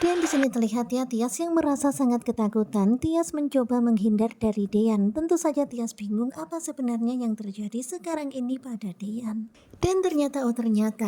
Dan di sini terlihat ya Tias yang merasa sangat ketakutan. Tias mencoba menghindar dari Dian. Tentu saja Tias bingung apa sebenarnya yang terjadi sekarang ini pada Dian. Dan ternyata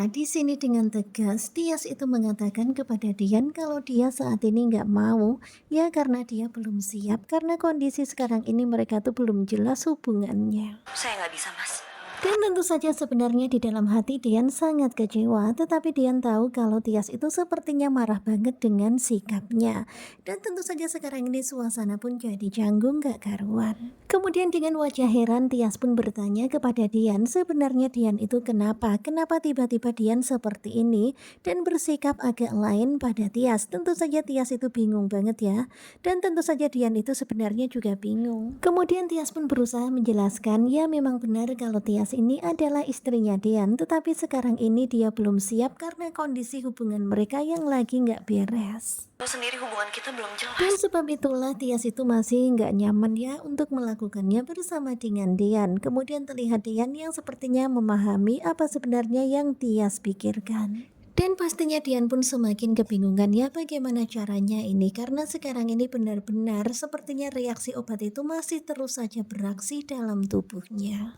di sini dengan tegas Tias itu mengatakan kepada Dian kalau dia saat ini nggak mau ya karena dia belum siap karena kondisi sekarang ini mereka tuh belum jelas hubungannya. Saya nggak bisa, Mas. Dan tentu saja sebenarnya di dalam hati Dian sangat kecewa, tetapi Dian tahu kalau Tias itu sepertinya marah banget dengan sikapnya. Dan tentu saja sekarang ini suasana pun jadi canggung gak karuan. Kemudian dengan wajah heran Tias pun bertanya kepada Dian, sebenarnya Dian itu kenapa? Kenapa tiba-tiba Dian seperti ini dan bersikap agak lain pada Tias? Tentu saja Tias itu bingung banget ya. Dan tentu saja Dian itu sebenarnya juga bingung. Kemudian Tias pun berusaha menjelaskan, ya memang benar kalau Tias ini adalah istrinya Dian, tetapi sekarang ini dia belum siap karena kondisi hubungan mereka yang lagi nggak beres. Lo sendiri hubungan kita belum Dan jelas. sebab itulah Tias itu masih nggak nyaman ya untuk melakukannya bersama dengan Dian. Kemudian terlihat Dian yang sepertinya memahami apa sebenarnya yang Tias pikirkan. Dan pastinya Dian pun semakin kebingungan ya bagaimana caranya ini karena sekarang ini benar-benar sepertinya reaksi obat itu masih terus saja beraksi dalam tubuhnya.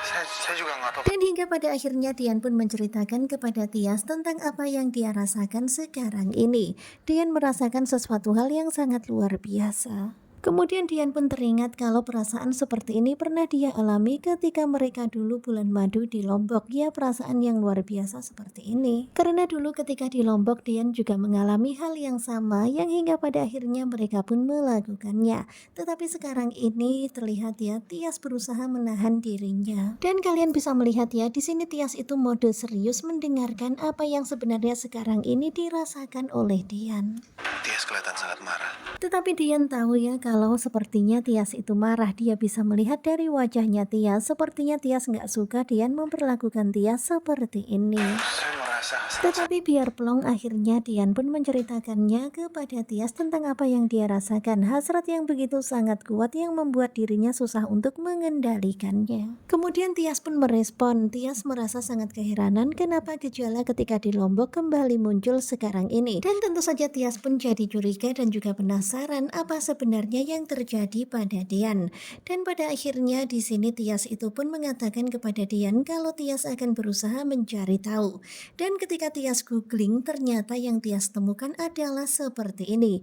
saya juga nggak tahu. Dan hingga pada akhirnya Dian pun menceritakan kepada Tias tentang apa yang dia rasakan sekarang ini. Dian merasakan sesuatu hal yang sangat luar biasa. Kemudian Dian pun teringat kalau perasaan seperti ini pernah dia alami ketika mereka dulu bulan madu di Lombok. Ya perasaan yang luar biasa seperti ini. Karena dulu ketika di Lombok Dian juga mengalami hal yang sama yang hingga pada akhirnya mereka pun melakukannya. Tetapi sekarang ini terlihat ya Tias berusaha menahan dirinya. Dan kalian bisa melihat ya di sini Tias itu mode serius mendengarkan apa yang sebenarnya sekarang ini dirasakan oleh Dian. Tias kelihatan sangat marah. Tetapi Dian tahu ya kalau sepertinya Tias itu marah. Dia bisa melihat dari wajahnya Tias. Sepertinya Tias nggak suka Dian memperlakukan Tias seperti ini. Saya merasa Tetapi biar plong akhirnya Dian pun menceritakannya kepada Tias tentang apa yang dia rasakan. Hasrat yang begitu sangat kuat yang membuat dirinya susah untuk mengendalikannya. Kemudian Tias pun merespon. Tias merasa sangat keheranan kenapa gejala ketika di Lombok kembali muncul sekarang ini. Dan tentu saja Tias pun jadi curiga dan juga penasaran apa sebenarnya yang terjadi pada Dian. Dan pada akhirnya di sini Tias itu pun mengatakan kepada Dian kalau Tias akan berusaha mencari tahu. Dan ketika Tias googling ternyata yang Tias temukan adalah seperti ini.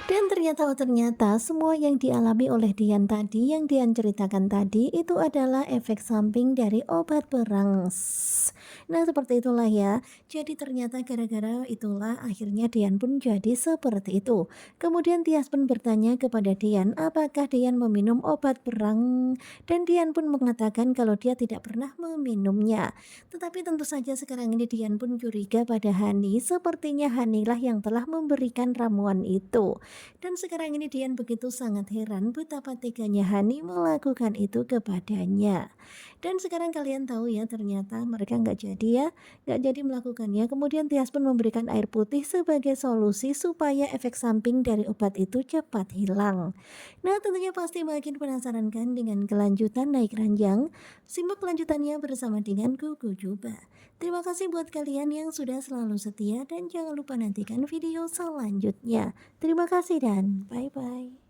Dan ternyata semua yang dialami oleh Dian tadi, yang Dian ceritakan tadi itu adalah efek samping dari obat perang. Nah seperti itulah ya. Jadi ternyata gara-gara itulah akhirnya Dian pun jadi seperti itu. Kemudian Tias pun bertanya kepada Dian apakah Dian meminum obat perang. Dan Dian pun mengatakan kalau dia tidak pernah meminumnya. Tetapi tentu saja sekarang ini Dian pun curiga pada Hani. Sepertinya Hanilah yang telah memberikan ramuan itu. Dan sekarang ini Dian begitu sangat heran betapa teganya Hani melakukan itu kepadanya. Dan sekarang kalian tahu ya ternyata mereka nggak jadi ya, nggak jadi melakukannya. Kemudian Tias pun memberikan air putih sebagai solusi supaya efek samping dari obat itu cepat hilang. Nah tentunya pasti makin penasaran kan dengan kelanjutan naik ranjang? Simak kelanjutannya bersama dengan Kuku Juba. Terima kasih buat kalian yang sudah selalu setia dan jangan lupa nantikan video selanjutnya. Terima kasih dan bye-bye.